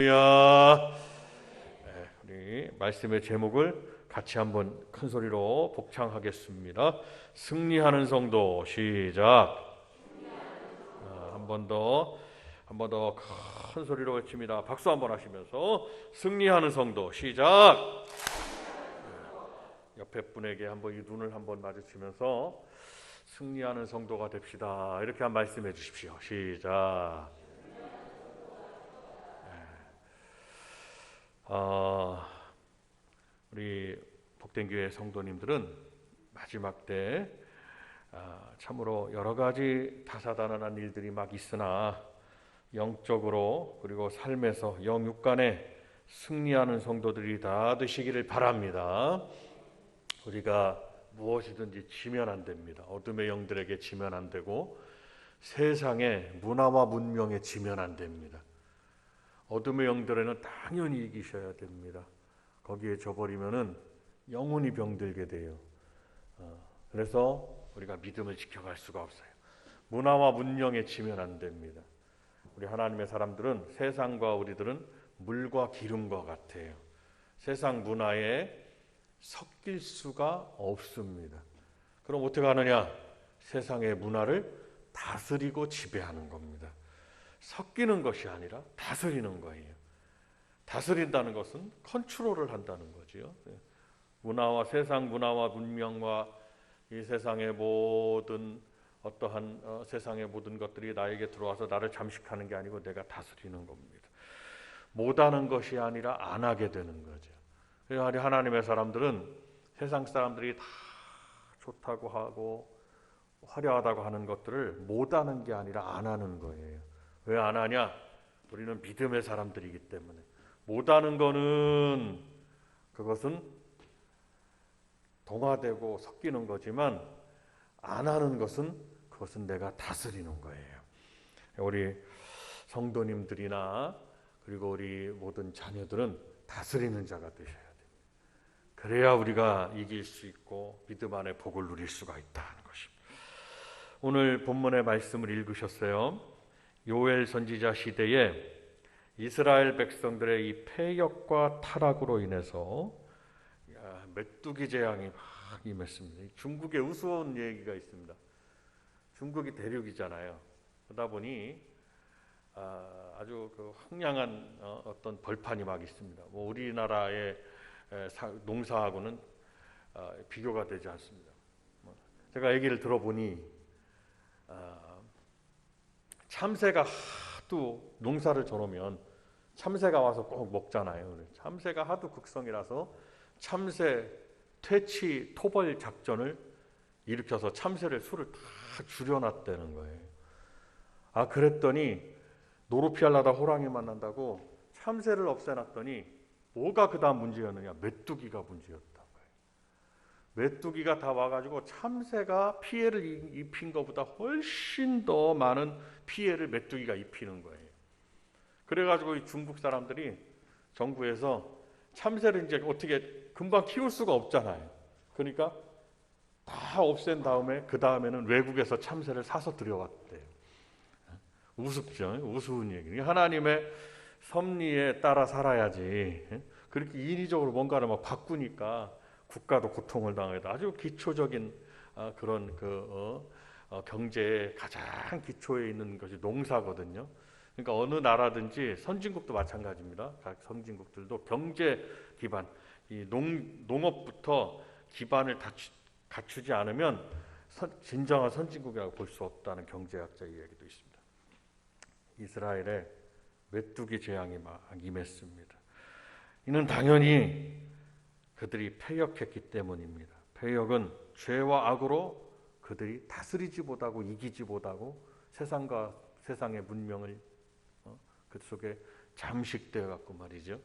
네, 우리 말씀의 제목을 같이 한번 큰 소리로 복창하겠습니다. 승리하는 성도. 시작. 한 번 더, 한 번 더 큰 소리로 외칩니다. 박수 한번 하시면서 승리하는 성도. 시작. 옆에 분에게 한번 이 눈을 한번 마주치면서 승리하는 성도가 됩시다. 이렇게 한 말씀해 주십시오. 시작. 우리 복된교회 성도님들은 마지막 때 참으로 여러 가지 다사다난한 일들이 막 있으나 영적으로 그리고 삶에서 영육간에 승리하는 성도들이 다 되시기를 바랍니다. 우리가 무엇이든지 지면 안 됩니다. 어둠의 영들에게 지면 안 되고 세상의 문화와 문명에 지면 안 됩니다. 어둠의 영들에는 당연히 이기셔야 됩니다. 거기에 져버리면은 영혼이 병들게 돼요. 그래서 우리가 믿음을 지켜갈 수가 없어요. 문화와 문명에 지면 안 됩니다. 우리 하나님의 사람들은 세상과 우리들은 물과 기름과 같아요. 세상 문화에 섞일 수가 없습니다. 그럼 어떻게 하느냐? 세상의 문화를 다스리고 지배하는 겁니다. 섞이는 것이 아니라 다스리는 거예요. 다스린다는 것은 컨트롤을 한다는 거지요. 문화와 세상 문화와 문명과 이 세상의 모든 어떠한 세상의 모든 것들이 나에게 들어와서 나를 잠식하는 게 아니고 내가 다스리는 겁니다. 못하는 것이 아니라 안 하게 되는 거죠. 그래서 하나님의 사람들은 세상 사람들이 다 좋다고 하고 화려하다고 하는 것들을 못하는 게 아니라 안 하는 거예요. 왜 안 하냐? 우리는 믿음의 사람들이기 때문에. 못하는 거는 그것은 동화되고 섞이는 거지만 안 하는 것은 그것은 내가 다스리는 거예요. 우리 성도님들이나 그리고 우리 모든 자녀들은 다스리는 자가 되셔야 됩니다. 그래야 우리가 이길 수 있고 믿음 안에 복을 누릴 수가 있다는 것입니다. 오늘 본문의 말씀을 읽으셨어요. 요엘 선지자 시대에 이스라엘 백성들의 이 패역과 타락으로 인해서 메뚜기 재앙이 막 임했습니다. 중국에 우스운 얘기가 있습니다. 중국이 대륙이잖아요. 그러다 보니 아주 그 황량한 어떤 벌판이 막 있습니다. 뭐 우리나라의 농사하고는 비교가 되지 않습니다. 제가 얘기를 들어보니 참새가 하도 농사를 저놓으면 참새가 와서 꼭 먹잖아요. 참새가 하도 극성이라서 참새 퇴치 토벌 작전을 일으켜서 참새를 수를 다 줄여놨다는 거예요. 그랬더니 노루피하려다 호랑이 만난다고 참새를 없애놨더니 뭐가 그 다음 문제였느냐? 메뚜기가 문제였다. 메뚜기가 다 와가지고 참새가 피해를 입힌 것보다 훨씬 더 많은 피해를 메뚜기가 입히는 거예요. 그래가지고 이 중국 사람들이 정부에서 참새를 이제 어떻게 금방 키울 수가 없잖아요. 그러니까 다 없앤 다음에 그 다음에는 외국에서 참새를 사서 들여왔대요. 우습죠. 우스운 얘기. 하나님의 섭리에 따라 살아야지. 그렇게 인위적으로 뭔가를 막 바꾸니까 국가도 고통을 당하다. 아주 기초적인 그런 경제의 가장 기초에 있는 것이 농사거든요. 그러니까 어느 나라든지 선진국도 마찬가지입니다. 각 선진국들도 경제 기반, 이 농업부터 기반을 갖추지 않으면 진정한 선진국이라고 볼 수 없다는 경제학자 이야기도 있습니다. 이스라엘에 메뚜기 재앙이 막 임했습니다. 이는 당연히 그들이 패역했기 때문입니다. 패역은 죄와 악으로 그들이 다스리지 못하고 이기지 못하고 세상의 문명을 그 속에 잠식되어 갖고 말이죠.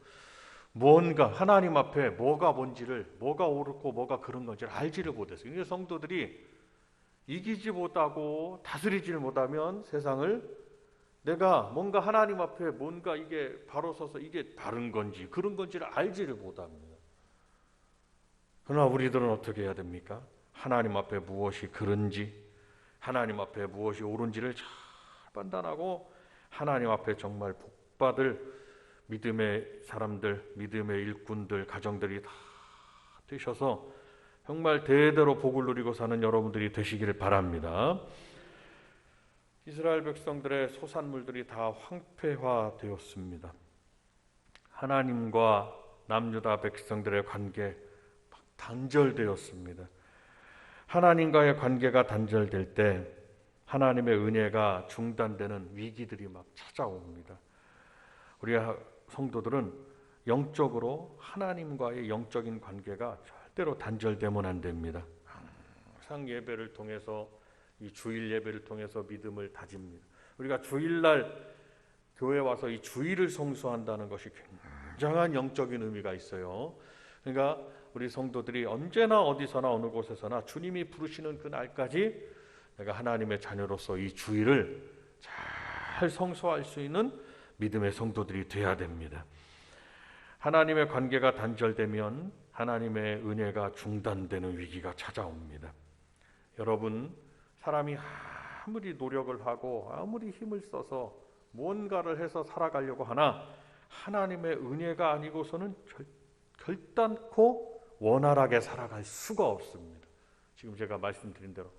뭔가 하나님 앞에 뭐가 뭔지를, 뭐가 옳고 뭐가 그런 건지를 알지를 못했어요. 그래서 성도들이 이기지 못하고 다스리지를 못하면 세상을 내가 뭔가 하나님 앞에 뭔가 이게 바로 서서 이게 바른 건지 그런 건지를 알지를 못합니다. 그러나 우리들은 어떻게 해야 됩니까? 하나님 앞에 무엇이 그런지, 하나님 앞에 무엇이 옳은지를 잘 판단하고 하나님 앞에 정말 복받을 믿음의 사람들, 믿음의 일꾼들, 가정들이 다 되셔서 정말 대대로 복을 누리고 사는 여러분들이 되시기를 바랍니다. 이스라엘 백성들의 소산물들이 다 황폐화되었습니다. 하나님과 남유다 백성들의 관계 단절되었습니다. 하나님과의 관계가 단절될 때 하나님의 은혜가 중단되는 위기들이 막 찾아옵니다. 우리 성도들은 영적으로 하나님과의 영적인 관계가 절대로 단절되면 안 됩니다. 항상 예배를 통해서, 이 주일 예배를 통해서 믿음을 다집니다. 우리가 주일날 교회 와서 이 주일을 성수한다는 것이 굉장한 영적인 의미가 있어요. 그러니까 우리 성도들이 언제나 어디서나 어느 곳에서나 주님이 부르시는 그 날까지 내가 하나님의 자녀로서 이 주일을 잘 성수할 수 있는 믿음의 성도들이 돼야 됩니다. 하나님의 관계가 단절되면 하나님의 은혜가 중단되는 위기가 찾아옵니다. 여러분, 사람이 아무리 노력을 하고 아무리 힘을 써서 뭔가를 해서 살아가려고 하나 하나님의 은혜가 아니고서는 결단코 원활하게 살아갈 수가 없습니다. 지금 제가 말씀드린 대로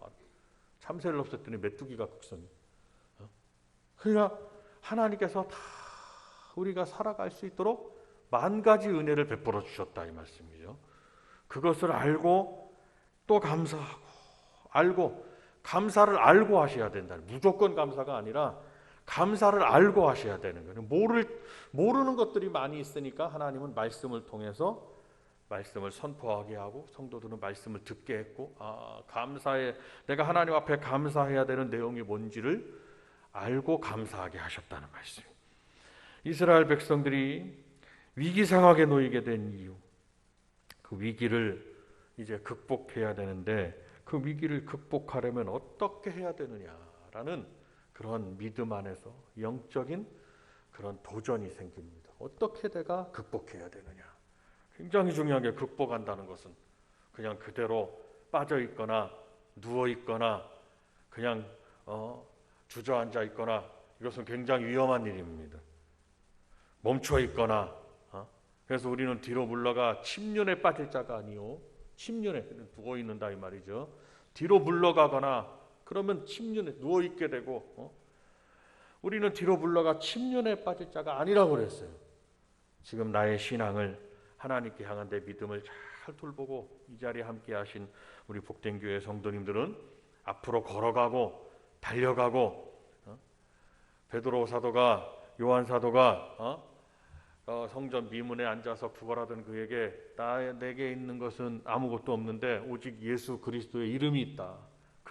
참새를 없앴더니 메뚜기가 극성이. 그러니까 하나님께서 다 우리가 살아갈 수 있도록 만 가지 은혜를 베풀어 주셨다 이 말씀이죠. 그것을 알고 또 감사하고, 알고 감사를 알고 하셔야 된다. 무조건 감사가 아니라 감사를 알고 하셔야 되는 거예요. 모르는 것들이 많이 있으니까 하나님은 말씀을 통해서 말씀을 선포하게 하고 성도들은 말씀을 듣게 했고, 감사해, 내가 하나님 앞에 감사해야 되는 내용이 뭔지를 알고 감사하게 하셨다는 말씀. 이스라엘 백성들이 위기 상황에 놓이게 된 이유, 그 위기를 이제 극복해야 되는데 그 위기를 극복하려면 어떻게 해야 되느냐라는 그런 믿음 안에서 영적인 그런 도전이 생깁니다. 어떻게 내가 극복해야 되느냐. 굉장히 중요한 게, 극복한다는 것은 그냥 그대로 빠져 있거나 누워 있거나 그냥 주저앉아 있거나, 이것은 굉장히 위험한 일입니다. 멈춰 있거나, 그래서 우리는 뒤로 물러가 침륜에 빠질 자가 아니요, 침륜에 누워 있는다 이 말이죠. 뒤로 물러가거나 그러면 침륜에 누워 있게 되고, 우리는 뒤로 물러가 침륜에 빠질 자가 아니라고 그랬어요. 지금 나의 신앙을 하나님께 향한 내 믿음을 잘 돌보고 이 자리에 함께 하신 우리 복된 교회 성도님들은 앞으로 걸어가고 달려가고, 베드로 사도가, 요한 사도가 성전 미문에 앉아서 구걸하던 그에게 내게 있는 것은 아무것도 없는데 오직 예수 그리스도의 이름이 있다.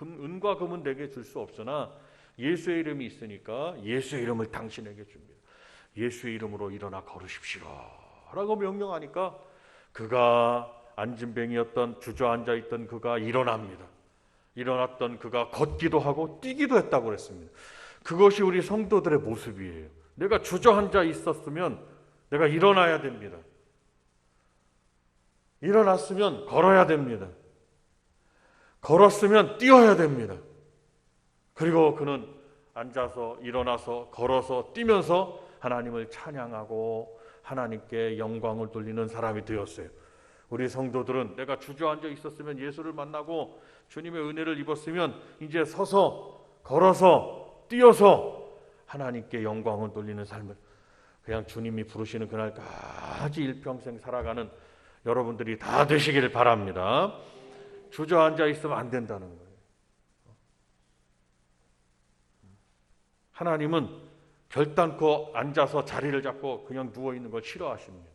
은과 금은 내게 줄 수 없으나 예수의 이름이 있으니까 예수의 이름을 당신에게 줍니다. 예수의 이름으로 일어나 걸으십시오 라고 명령하니까 그가 안진뱅이였던, 주저앉아 있던 그가 일어납니다. 일어났던 그가 걷기도 하고 뛰기도 했다고 그랬습니다. 그것이 우리 성도들의 모습이에요. 내가 주저앉아 있었으면 내가 일어나야 됩니다. 일어났으면 걸어야 됩니다. 걸었으면 뛰어야 됩니다. 그리고 그는 앉아서 일어나서 걸어서 뛰면서 하나님을 찬양하고 하나님께 영광을 돌리는 사람이 되었어요. 우리 성도들은 내가 주저앉아 있었으면 예수를 만나고 주님의 은혜를 입었으면 이제 서서 걸어서 뛰어서 하나님께 영광을 돌리는 삶을, 그냥 주님이 부르시는 그날까지 일평생 살아가는 여러분들이 다 되시기를 바랍니다. 주저앉아 있으면 안 된다는 거예요. 하나님은 결단코 앉아서 자리를 잡고 그냥 누워있는 걸 싫어하십니다.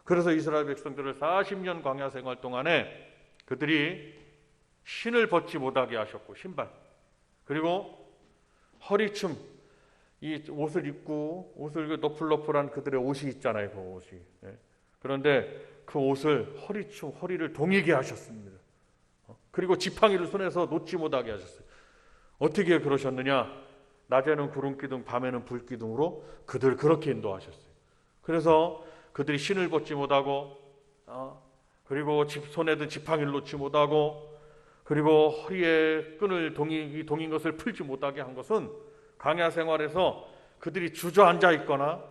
그래서 이스라엘 백성들을 40년 광야 생활 동안에 그들이 신을 벗지 못하게 하셨고, 신발, 그리고 허리춤, 이 옷을 입고, 옷을 너플너플한 그들의 옷이 있잖아요. 그 옷이. 그런데 그 옷을 허리춤, 허리를 동이게 하셨습니다. 그리고 지팡이를 손에서 놓지 못하게 하셨어요. 어떻게 그러셨느냐? 낮에는 구름기둥, 밤에는 불기둥으로 그들 그렇게 인도하셨어요. 그래서 그들이 신을 벗지 못하고, 그리고 손에 든 지팡이를 놓지 못하고, 그리고 허리에 끈을 동인 것을 풀지 못하게 한 것은 광야 생활에서 그들이 주저앉아 있거나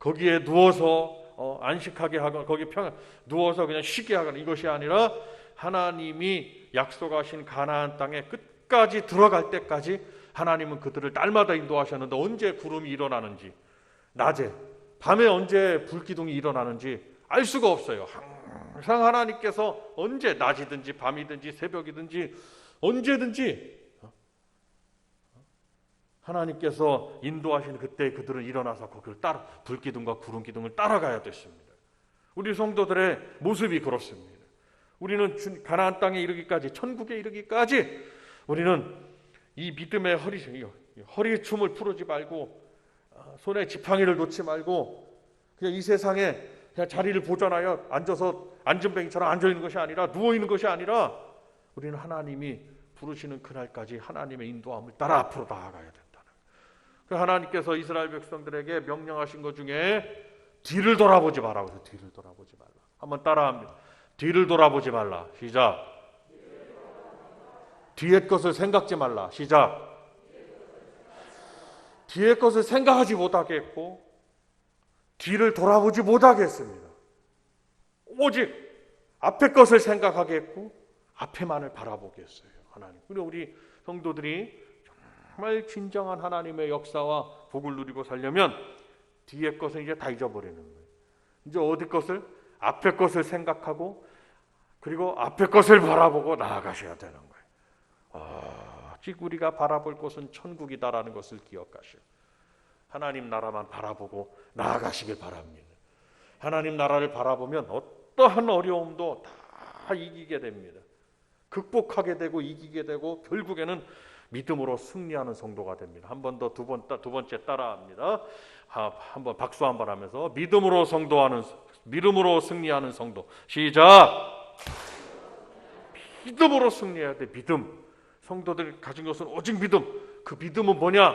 거기에 누워서 안식하게 하거나 거기 누워서 그냥 쉬게 하거나 이것이 아니라 하나님이 약속하신 가나안 땅에 끝까지 들어갈 때까지 하나님은 그들을 날마다 인도하셨는데 언제 구름이 일어나는지, 낮에 밤에 언제 불기둥이 일어나는지 알 수가 없어요. 항상 하나님께서 언제 낮이든지 밤이든지 새벽이든지 언제든지 하나님께서 인도하시는 그때 그들은 일어나서 거기를 따라 불기둥과 구름기둥을 따라가야 됐습니다. 우리 성도들의 모습이 그렇습니다. 우리는 가나안 땅에 이르기까지, 천국에 이르기까지 우리는 이 믿음의 허리춤을 풀지 말고 손에 지팡이를 놓지 말고 그냥 이 세상에 그냥 자리를 보존하여 앉아서 안전뱅이처럼 앉아있는 것이 아니라, 누워있는 것이 아니라 우리는 하나님이 부르시는 그날까지 하나님의 인도함을 따라 앞으로 나아가야 된다는, 그 하나님께서 이스라엘 백성들에게 명령하신 것 중에 뒤를 돌아보지 말라고 해서 뒤를 돌아보지 말라. 한번 따라합니다. 뒤를 돌아보지 말라. 시작. 뒤의 것을 생각지 말라. 시작. 뒤의 것을 생각하지 못하게 했고 뒤를 돌아보지 못하게 했습니다. 오직 앞의 것을 생각하게 했고 앞에만을 바라보게 했어요. 하나님. 그리고 우리 성도들이 정말 진정한 하나님의 역사와 복을 누리고 살려면 뒤의 것은 이제 다 잊어버리는 거예요. 이제 어디 것을? 앞의 것을 생각하고 그리고 앞의 것을 바라보고 나아가셔야 되는 거예요. 즉 우리가 바라볼 곳은 천국이다라는 것을 기억하시오. 하나님 나라만 바라보고 나아가시길 바랍니다. 하나님 나라를 바라보면 어떠한 어려움도 다 이기게 됩니다. 극복하게 되고 이기게 되고 결국에는 믿음으로 승리하는 성도가 됩니다. 한 번 더, 두 번째 따라합니다. 한번 박수 한번 하면서 믿음으로 승리하는 성도. 시작. 믿음으로 승리해야 돼. 믿음. 성도들이 가진 것은 오직 믿음. 그 믿음은 뭐냐?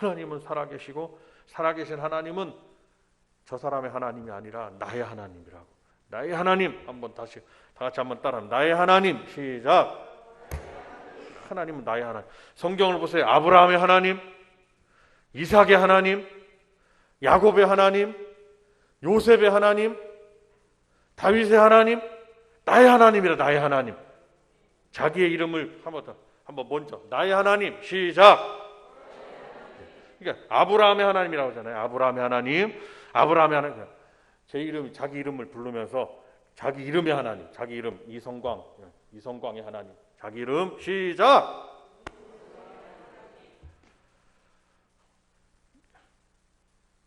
하나님은 살아계시고 살아계신 하나님은 저 사람의 하나님이 아니라 나의 하나님이라고. 나의 하나님. 한번 다 같이 한번 따라합니다. 나의 하나님. 시작. 하나님은 나의 하나님. 성경을 보세요. 아브라함의 하나님, 이삭의 하나님, 야곱의 하나님, 요셉의 하나님, 다윗의 하나님, 나의 하나님이라. 나의 하나님. 자기의 이름을 한번 먼저 나의 하나님. 시작. 그러니까 아브라함의 하나님이라고 하잖아요. 아브라함의 하나님, 아브라함의 하나님. 제 이름, 자기 이름을 부르면서 자기 이름의 하나님, 자기 이름 이성광의 하나님. 자기 이름 시작.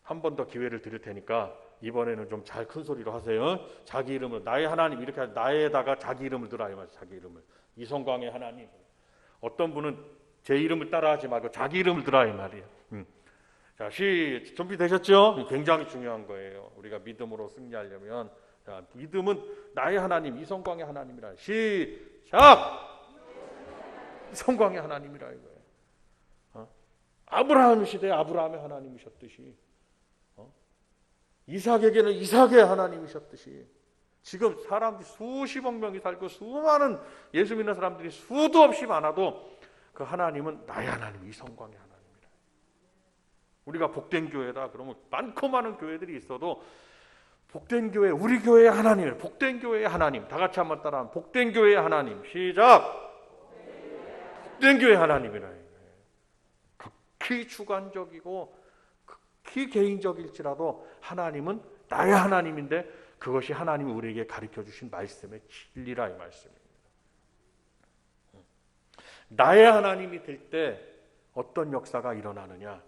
한 번 더 기회를 드릴 테니까 이번에는 좀 잘 큰 소리로 하세요. 자기 이름을 나의 하나님 이렇게 나에다가 자기 이름을 들어야 말이에요. 자기 이름을. 이성광의 하나님. 어떤 분은 제 이름을 따라하지 말고 자기 이름을 들어야 말이에요. 자, 준비되셨죠? 굉장히 중요한 거예요. 우리가 믿음으로 승리하려면 자, 믿음은 나의 하나님, 이성광의 하나님이라. 시작. 이성광의 하나님이라 이거예요. 아브라함 시대에 아브라함의 하나님이셨듯이 이삭에게는 이삭의 하나님이셨듯이 지금 사람들이 수십억 명이 살고 수많은 예수 믿는 사람들이 수도 없이 많아도 그 하나님은 나의 하나님, 이성광의 하나님이라. 우리가 복된 교회다 그러면 많고 많은 교회들이 있어도 복된 교회, 우리 교회의 하나님, 복된 교회의 하나님. 다 같이 한번 따라하면 복된 교회의 하나님. 시작. 복된 교회의 하나님이라. 극히 주관적이고 극히 개인적일지라도 하나님은 나의 하나님인데 그것이 하나님이 우리에게 가르쳐 주신 말씀의 진리라 이 말씀입니다. 나의 하나님이 될 때 어떤 역사가 일어나느냐?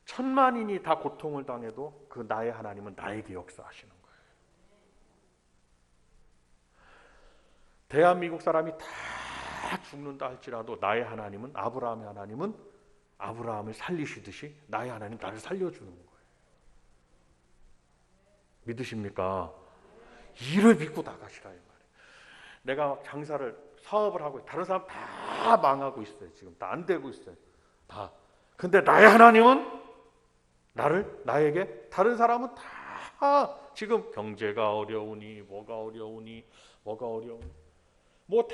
천만인이 다 고통을 당해도 그 나의 하나님은 나에게 역사하시는 거예요. 대한민국 사람이 다 죽는다 할지라도 나의 하나님은, 아브라함의 하나님은 아브라함을 살리시듯이 나의 하나님 나를 살려주는 거예요. 믿으십니까? 이를 믿고 나가시라 이 말이에요. 내가 장사를, 사업을 하고 다른 사람 다 망하고 있어요. 지금 다 안 되고 있어요. 다. 근데 나의 하나님은 나에게 다른 사람은 다 지금 경제가 어려우니 뭐가 어려우니 뭐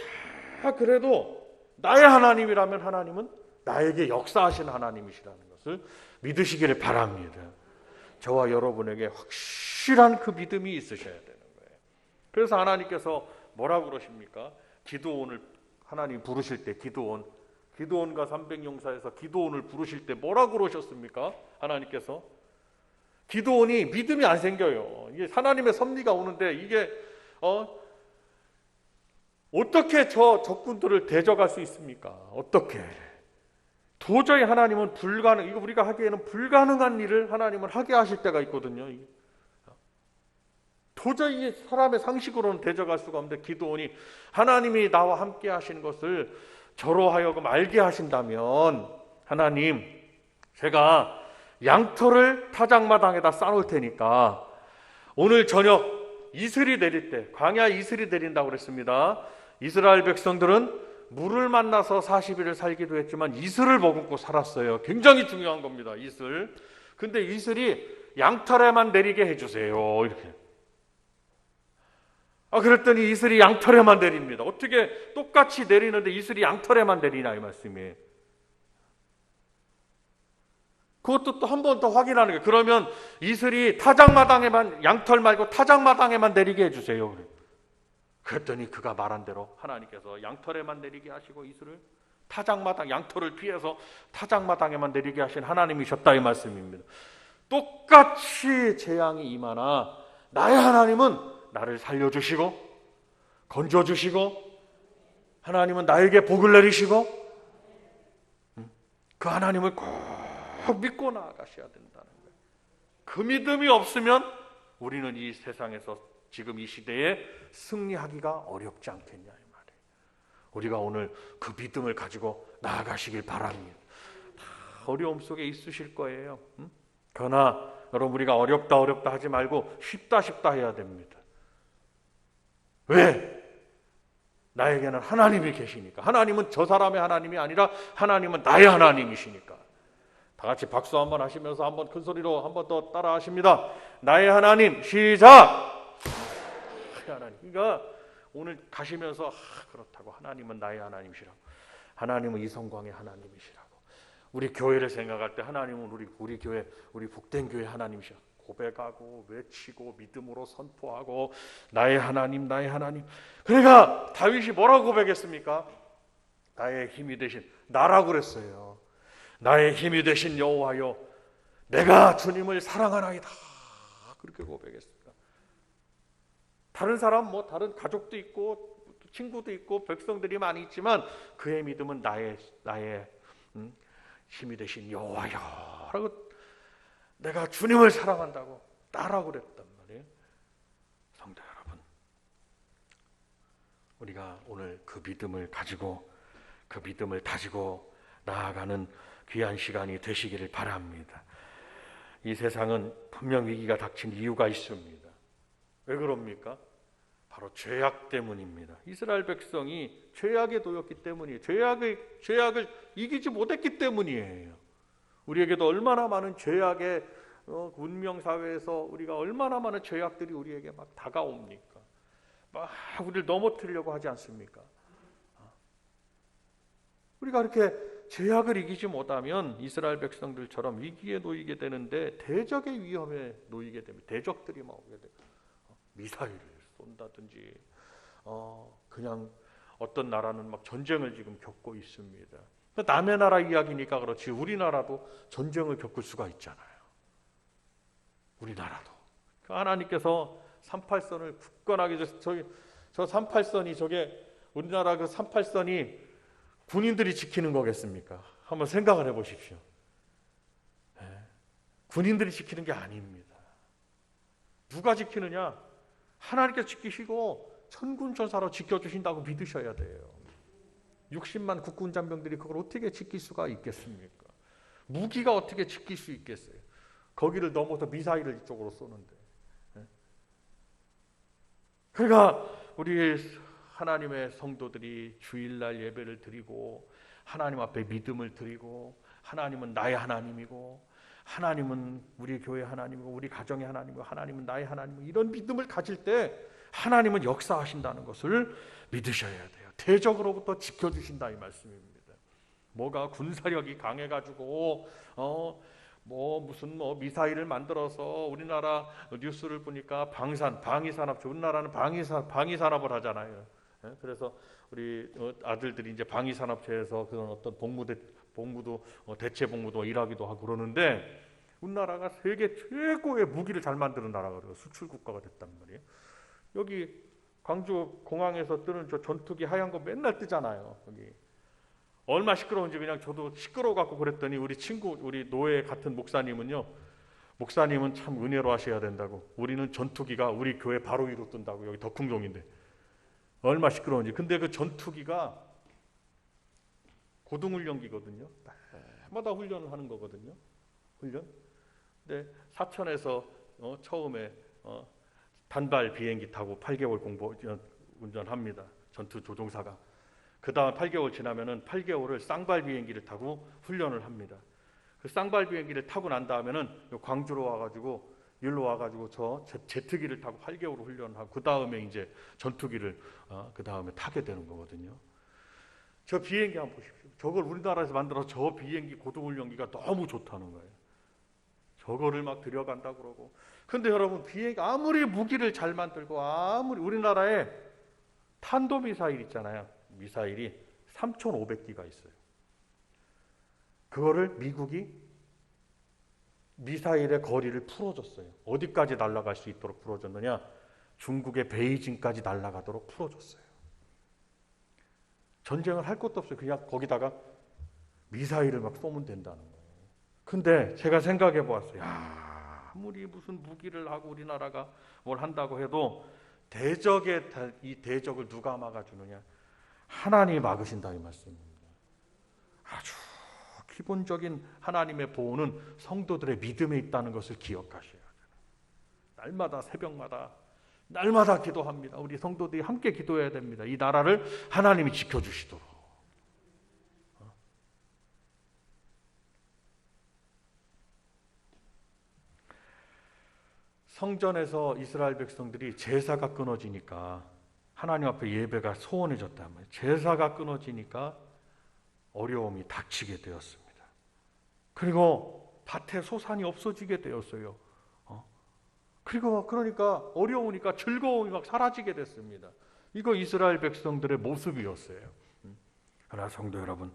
다 그래도 나의 하나님이라면 하나님은 나에게 역사하신 하나님이시라는 것을 믿으시기를 바랍니다. 저와 여러분에게 확실한 그 믿음이 있으셔야 되는 거예요. 그래서 하나님께서 뭐라고 그러십니까? 기드온을 하나님 부르실 때 기드온과 300용사에서 기드온을 부르실 때 뭐라고 그러셨습니까? 하나님께서 기드온이 믿음이 안 생겨요. 이게 하나님의 섭리가 오는데 이게 어떻게 저 적군들을 대적할 수 있습니까? 어떻게? 도저히 하나님은 이거 우리가 하기에는 불가능한 일을 하나님은 하게 하실 때가 있거든요. 도저히 사람의 상식으로는 대적할 수가 없는데 기드온이 하나님이 나와 함께 하신 것을 저로 하여금 알게 하신다면 하나님, 제가 양털을 타작마당에다 쌓아놓을 테니까 오늘 저녁 이슬이 내릴 때, 광야 이슬이 내린다고 그랬습니다. 이스라엘 백성들은 물을 만나서 40일을 살기도 했지만 이슬을 머금고 살았어요. 굉장히 중요한 겁니다. 이슬. 근데 이슬이 양털에만 내리게 해주세요. 이렇게. 그랬더니 이슬이 양털에만 내립니다. 어떻게 똑같이 내리는데 이슬이 양털에만 내리냐 이 말씀이에요. 그것도 또 한 번 더 확인하는 거예요. 그러면 이슬이 타작마당에만, 양털 말고 타작마당에만 내리게 해주세요. 그랬더니 그가 말한 대로 하나님께서 양털에만 내리게 하시고 이슬을 타작마당, 양털을 피해서 타작마당에만 내리게 하신 하나님이셨다 이 말씀입니다. 똑같이 재앙이 임하나 나의 하나님은 나를 살려주시고 건져주시고 하나님은 나에게 복을 내리시고 그 하나님을 꼭 믿고 나아가셔야 된다는 거예요. 그 믿음이 없으면 우리는 이 세상에서 지금 이 시대에 승리하기가 어렵지 않겠냐 이 말이에요. 우리가 오늘 그 믿음을 가지고 나아가시길 바랍니다. 다 어려움 속에 있으실 거예요. 그러나 여러분 우리가 어렵다 하지 말고 쉽다 해야 됩니다. 왜? 나에게는 하나님이 계시니까. 하나님은 저 사람의 하나님이 아니라 하나님은 나의 하나님이시니까. 다 같이 박수 한번 하시면서 한번 큰 소리로 한번 더 따라 하십니다. 나의 하나님 시작! 하나님. 그러니까 오늘 가시면서 그렇다고 하나님은 나의 하나님이시라고. 하나님은 이성광의 하나님이시라고. 우리 교회를 생각할 때 하나님은 우리 교회, 우리 복된 교회 하나님이시라고. 고백하고 외치고 믿음으로 선포하고 나의 하나님 나의 하나님. 그러니까 다윗이 뭐라고 고백했습니까? 나의 힘이 되신 나라고 그랬어요. 나의 힘이 되신 여호와여 내가 주님을 사랑하나이다. 그렇게 고백했습니다. 다른 사람 다른 가족도 있고 친구도 있고 백성들이 많이 있지만 그의 믿음은 나의 힘이 되신 여호와여라고 내가 주님을 사랑한다고 나라고 그랬단 말이에요. 성도 여러분, 우리가 오늘 그 믿음을 가지고 그 믿음을 다지고 나아가는 귀한 시간이 되시기를 바랍니다. 이 세상은 분명 위기가 닥친 이유가 있습니다. 왜 그럽니까? 바로 죄악 때문입니다. 이스라엘 백성이 죄악에 놓였기 때문이에요. 죄악을 이기지 못했기 때문이에요. 우리에게도 얼마나 많은 죄악의 문명사회에서 우리가 얼마나 많은 죄악들이 우리에게 막 다가옵니까? 막 우리를 넘어뜨리려고 하지 않습니까? 우리가 이렇게 죄악을 이기지 못하면 이스라엘 백성들처럼 위기에 놓이게 되는데 대적의 위험에 놓이게 됩니다. 대적들이 막 오게 돼요. 미사일을 쏜다든지 그냥 어떤 나라는 막 전쟁을 지금 겪고 있습니다. 남의 나라 이야기니까 그렇지 우리나라도 전쟁을 겪을 수가 있잖아요. 우리나라도. 하나님께서 38선을 굳건하게 저 38선이 저게 우리나라 그 38선이 군인들이 지키는 거겠습니까? 한번 생각을 해보십시오. 네. 군인들이 지키는 게 아닙니다. 누가 지키느냐? 하나님께서 지키시고 천군천사로 지켜주신다고 믿으셔야 돼요. 60만 국군 장병들이 그걸 어떻게 지킬 수가 있겠습니까? 무기가 어떻게 지킬 수 있겠어요? 거기를 넘어서 미사일을 이쪽으로 쏘는데. 그러니까 우리 하나님의 성도들이 주일날 예배를 드리고 하나님 앞에 믿음을 드리고 하나님은 나의 하나님이고 하나님은 우리 교회 하나님이고 우리 가정의 하나님이고 하나님은 나의 하나님이고 이런 믿음을 가질 때 하나님은 역사하신다는 것을 믿으셔야 돼요. 대적으로부터 지켜주신다 이 말씀입니다. 뭐가 군사력이 강해가지고 무슨 미사일을 만들어서 우리나라 뉴스를 보니까 방위산업, 우리나라는 방위산업을 하잖아요. 그래서 우리 아들들이 이제 방위산업체에서 그런 어떤 복무도 대체 복무도 일하기도 하고 그러는데, 우리나라가 세계 최고의 무기를 잘 만드는 나라가 수출 국가가 됐단 말이에요. 여기 광주 공항에서 뜨는 저 전투기 하얀 거 맨날 뜨잖아요. 여기 얼마 시끄러운지 그냥 저도 시끄러워 갖고 그랬더니 우리 노예 같은 목사님은 참 은혜로 하셔야 된다고. 우리는 전투기가 우리 교회 바로 위로 뜬다고. 여기 덕흥동인데 얼마 시끄러운지. 근데 그 전투기가 고등훈련기거든요. 날마다 훈련을 하는 거거든요. 근데 사천에서 처음에 단발 비행기 타고 8개월 운전합니다. 전투 조종사가. 그 다음 8개월 지나면은 8개월을 쌍발 비행기를 타고 훈련을 합니다. 그 쌍발 비행기를 타고 난 다음에는 광주로 와가지고 저 제트기를 타고 8개월 훈련을 하고, 그 다음에 이제 전투기를 그 다음에 타게 되는 거거든요. 저 비행기 한번 보십시오. 저걸 우리나라에서 만들어서 저 비행기 고등훈련기가 너무 좋다는 거예요. 저거를 막 들여간다 그러고. 근데 여러분, 비행기 아무리 무기를 잘 만들고 아무리 우리나라에 탄도미사일 있잖아요. 미사일이 3,500기가 있어요. 그거를 미국이 미사일의 거리를 풀어줬어요. 어디까지 날아갈 수 있도록 풀어줬느냐? 중국의 베이징까지 날아가도록 풀어줬어요. 전쟁을 할 것도 없어요. 그냥 거기다가 미사일을 막 쏘면 된다는 거예요. 근데 제가 생각해 보았어요. 아무리 무슨 무기를 하고 우리나라가 뭘 한다고 해도 이 대적을 누가 막아주느냐? 하나님이 막으신다 이 말씀입니다. 아주 기본적인 하나님의 보호는 성도들의 믿음에 있다는 것을 기억하셔야 돼요. 날마다 새벽마다 날마다 기도합니다. 우리 성도들이 함께 기도해야 됩니다. 이 나라를 하나님이 지켜주시도록. 성전에서 이스라엘 백성들이 제사가 끊어지니까 하나님 앞에 예배가 소원해졌단 말이에요. 제사가 끊어지니까 어려움이 닥치게 되었습니다. 그리고 밭에 소산이 없어지게 되었어요. 그러니까 어려우니까 즐거움이 막 사라지게 됐습니다. 이거 이스라엘 백성들의 모습이었어요. 그러나 성도 여러분,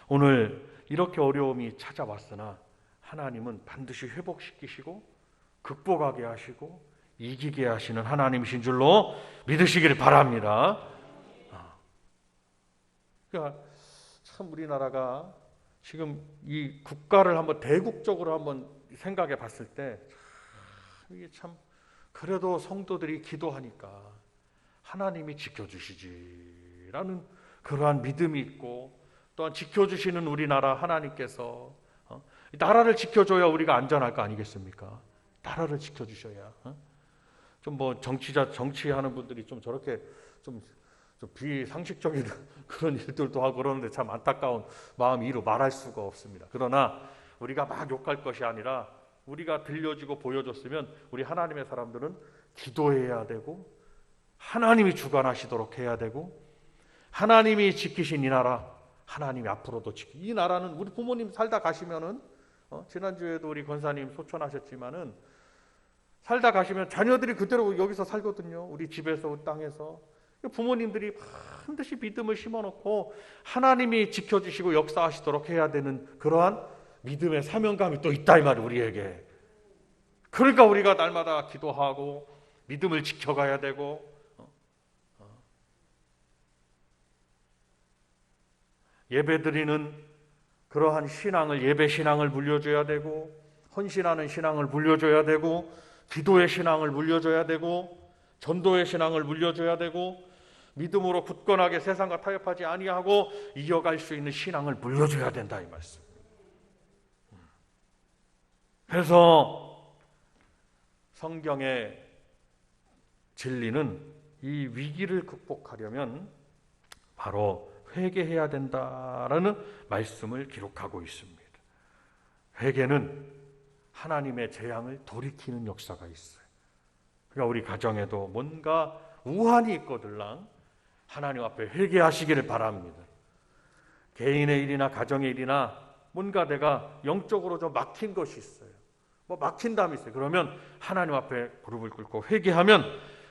오늘 이렇게 어려움이 찾아왔으나 하나님은 반드시 회복시키시고 극복하게 하시고 이기게 하시는 하나님이신 줄로 믿으시기를 바랍니다. 그러니까 참 우리나라가 지금 이 국가를 한번 대국적으로 한번 생각해 봤을 때 이게 참 그래도 성도들이 기도하니까 하나님이 지켜주시지라는 그러한 믿음이 있고, 또한 지켜주시는 우리나라 하나님께서 나라를 지켜줘야 우리가 안전할 거 아니겠습니까? 나라를 지켜주셔야. 좀 정치하는 분들이 좀 저렇게 좀 비상식적인 그런 일들도 하고 그러는데 참 안타까운 마음이 이루 말할 수가 없습니다. 그러나 우리가 막 욕할 것이 아니라 우리가 들려지고 보여줬으면 우리 하나님의 사람들은 기도해야 되고 하나님이 주관하시도록 해야 되고, 하나님이 지키신 이 나라 하나님이 앞으로도 이 나라는 우리 부모님 살다 가시면은 지난주에도 우리 권사님 소천하셨지만은 살다 가시면 자녀들이 그대로 여기서 살거든요. 우리 집에서 땅에서 부모님들이 반드시 믿음을 심어놓고 하나님이 지켜주시고 역사하시도록 해야 되는 그러한 믿음의 사명감이 또 있다 이 말이 우리에게. 그러니까 우리가 날마다 기도하고 믿음을 지켜가야 되고, 예배드리는 그러한 신앙을, 예배 신앙을 물려줘야 되고, 헌신하는 신앙을 물려줘야 되고, 기도의 신앙을 물려줘야 되고, 전도의 신앙을 물려줘야 되고, 믿음으로 굳건하게 세상과 타협하지 아니하고 이어갈 수 있는 신앙을 물려줘야 된다 이 말씀. 그래서 성경의 진리는 이 위기를 극복하려면 바로 회개해야 된다라는 말씀을 기록하고 있습니다. 회개는 하나님의 재앙을 돌이키는 역사가 있어요. 그러니까 우리 가정에도 뭔가 우환이 있거들랑 하나님 앞에 회개하시기를 바랍니다. 개인의 일이나 가정의 일이나 뭔가 내가 영적으로 좀 막힌 것이 있어요. 뭐 막힌 담이 있어요. 그러면 하나님 앞에 무릎을 꿇고 회개하면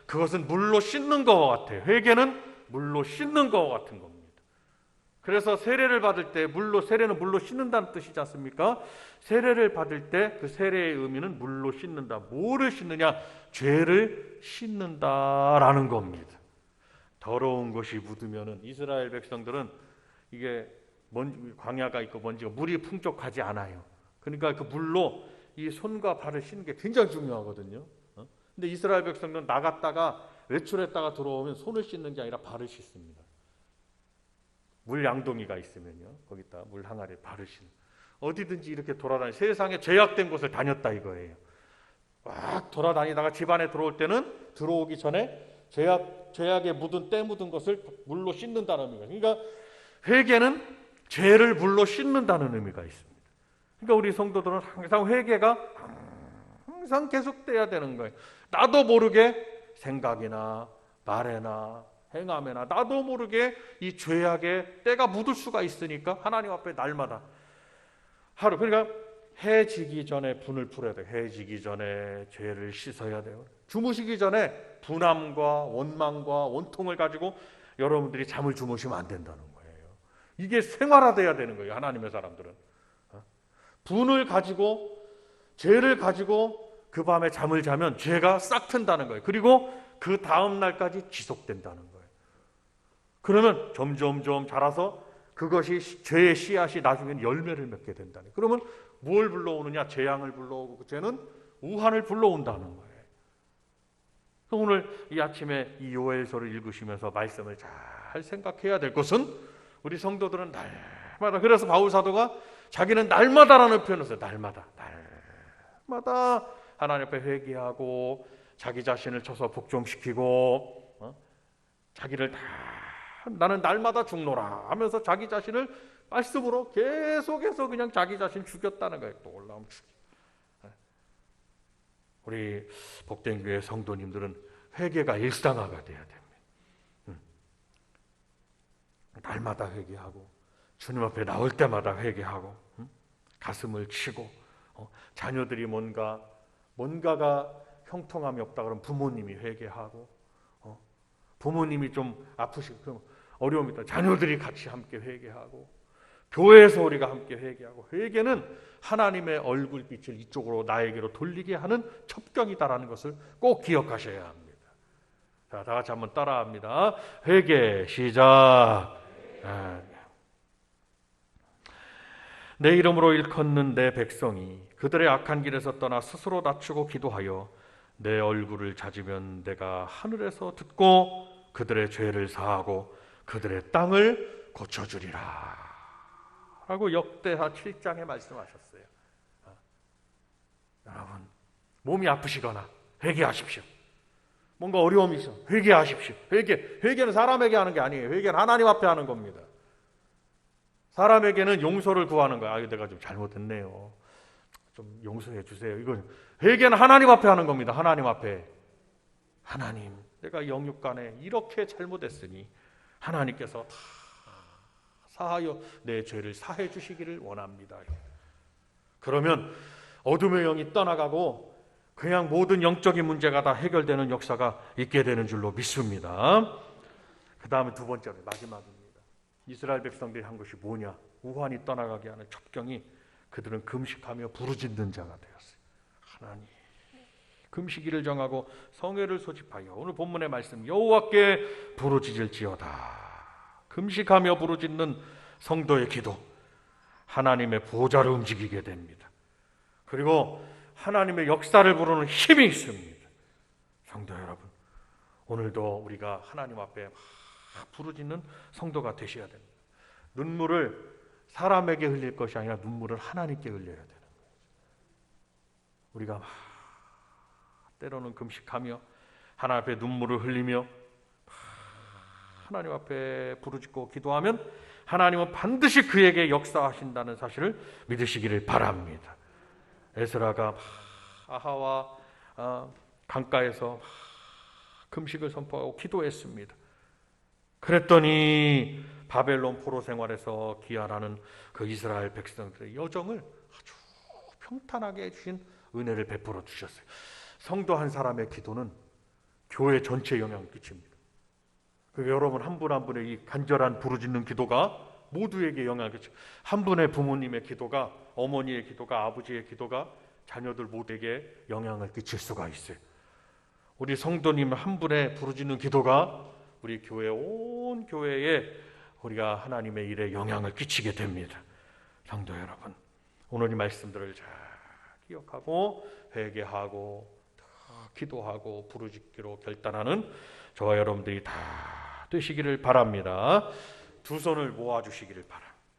그것은 물로 씻는 것과 같아요. 회개는 물로 씻는 것과 같은 겁니다. 그래서 세례를 받을 때 세례는 물로 씻는다는 뜻이지 않습니까? 세례를 받을 때 그 세례의 의미는 물로 씻는다. 뭐를 씻느냐? 죄를 씻는다라는 겁니다. 더러운 것이 묻으면은 이스라엘 백성들은 이게 광야가 있고 먼지가 물이 풍족하지 않아요. 그러니까 그 물로 이 손과 발을 씻는 게 굉장히 중요하거든요. 근데 이스라엘 백성들은 나갔다가 외출했다가 들어오면 손을 씻는 게 아니라 발을 씻습니다. 물 양동이가 있으면요, 거기다 물 항아리에 발을 씻는. 어디든지 이렇게 돌아다니 세상에 죄악된 곳을 다녔다 이거예요. 막 돌아다니다가 집 안에 들어올 때는 들어오기 전에 죄악에 때 묻은 것을 물로 씻는다는 의미가. 그러니까 회개는 죄를 물로 씻는다는 의미가 있습니다. 그러니까 우리 성도들은 항상 회개가 항상 계속돼야 되는 거예요. 나도 모르게 생각이나 말에나 행함에나 나도 모르게 이 죄악에 때가 묻을 수가 있으니까 하나님 앞에 날마다 하루, 그러니까 해 지기 전에 분을 풀어야 돼요. 해 지기 전에 죄를 씻어야 돼요. 주무시기 전에 분함과 원망과 원통을 가지고 여러분들이 잠을 주무시면 안 된다는 거예요. 이게 생활화돼야 되는 거예요. 하나님의 사람들은 분을 가지고 죄를 가지고 그 밤에 잠을 자면 죄가 싹 튼다는 거예요. 그리고 그 다음 날까지 지속된다는 거예요. 그러면 점점 자라서 그것이 죄의 씨앗이 나중엔 열매를 맺게 된다는 거예요. 그러면 뭘 불러오느냐? 재앙을 불러오고 그 죄는 우환을 불러온다는 거예요. 오늘 이 아침에 이 요엘서를 읽으시면서 말씀을 잘 생각해야 될 것은 우리 성도들은 날마다, 그래서 바울 사도가 자기는 날마다라는 표현을 써요. 날마다 하나님 앞에 회개하고 자기 자신을 쳐서 복종시키고 자기를 나는 날마다 죽노라 하면서 자기 자신을 말씀으로 계속해서 그냥 자기 자신 죽였다는 거예요. 또 올라오면 죽여. 우리 복된 교회 성도님들은 회개가 일상화가 돼야 됩니다. 날마다 회개하고 주님 앞에 나올 때마다 회개하고 가슴을 치고 자녀들이 뭔가가 형통함이 없다 그러면 부모님이 회개하고 부모님이 좀 아프시고 그럼 어려움이 있다 자녀들이 같이 함께 회개하고 교회에서 우리가 함께 회개하고, 회개는 하나님의 얼굴빛을 이쪽으로 나에게로 돌리게 하는 첩경이다라는 것을 꼭 기억하셔야 합니다. 자, 다 같이 한번 따라합니다. 회개 시작. 내 이름으로 일컫는 내 백성이 그들의 악한 길에서 떠나 스스로 낮추고 기도하여 내 얼굴을 찾으면 내가 하늘에서 듣고 그들의 죄를 사하고 그들의 땅을 고쳐주리라 라고 역대하 7장에 말씀하셨어요. 여러분, 몸이 아프시거나 회개하십시오. 뭔가 어려움이 있어 회개하십시오. 회개는 사람에게 하는 게 아니에요. 회개는 하나님 앞에 하는 겁니다. 사람에게는 용서를 구하는 거야. 내가 좀 잘못했네요. 좀 용서해 주세요. 이건 회개는 하나님 앞에 하는 겁니다. 하나님 앞에. 하나님, 내가 영육간에 이렇게 잘못했으니 하나님께서 다 사하여 내 죄를 사해 주시기를 원합니다. 그러면 어둠의 영이 떠나가고 그냥 모든 영적인 문제가 다 해결되는 역사가 있게 되는 줄로 믿습니다. 그 다음에 두 번째로 마지막입니다. 이스라엘 백성들이 한 것이 뭐냐? 우환이 떠나가게 하는 첩경이 그들은 금식하며 부르짖는 자가 되었어요. 하나님, 금식일을 정하고 성회를 소집하여 오늘 본문의 말씀 여호와께 부르짖을지어다. 금식하며 부르짖는 성도의 기도, 하나님의 보좌를 움직이게 됩니다. 그리고 하나님의 역사를 부르는 힘이 있습니다. 성도 여러분, 오늘도 우리가 하나님 앞에 부르짖는 성도가 되셔야 됩니다. 눈물을 사람에게 흘릴 것이 아니라 눈물을 하나님께 흘려야 되는 거예요. 우리가 때로는 금식하며 하나님 앞에 눈물을 흘리며 하나님 앞에 부르짖고 기도하면 하나님은 반드시 그에게 역사하신다는 사실을 믿으시기를 바랍니다. 에스라가 아하와 강가에서 금식을 선포하고 기도했습니다. 그랬더니 바벨론 포로 생활에서 귀환하는 그 이스라엘 백성들의 여정을 아주 평탄하게 해주신 은혜를 베풀어 주셨어요. 성도 한 사람의 기도는 교회 전체에 영향을 끼칩니다. 그 여러분 한 분 한 분의 이 간절한 부르짖는 기도가 모두에게 영향을 끼쳐요. 한 분의 부모님의 기도가, 어머니의 기도가, 아버지의 기도가 자녀들 모두에게 영향을 끼칠 수가 있어요. 우리 성도님 한 분의 부르짖는 기도가 우리 교회 온 교회에 우리가 하나님의 일에 영향을 끼치게 됩니다. 성도 여러분, 오늘 이 말씀들을 잘 기억하고 회개하고 기도하고 부르짖기로 결단하는 저와 여러분들이 다 되시기를 바랍니다. 두 손을 모아주시기를 바랍니다.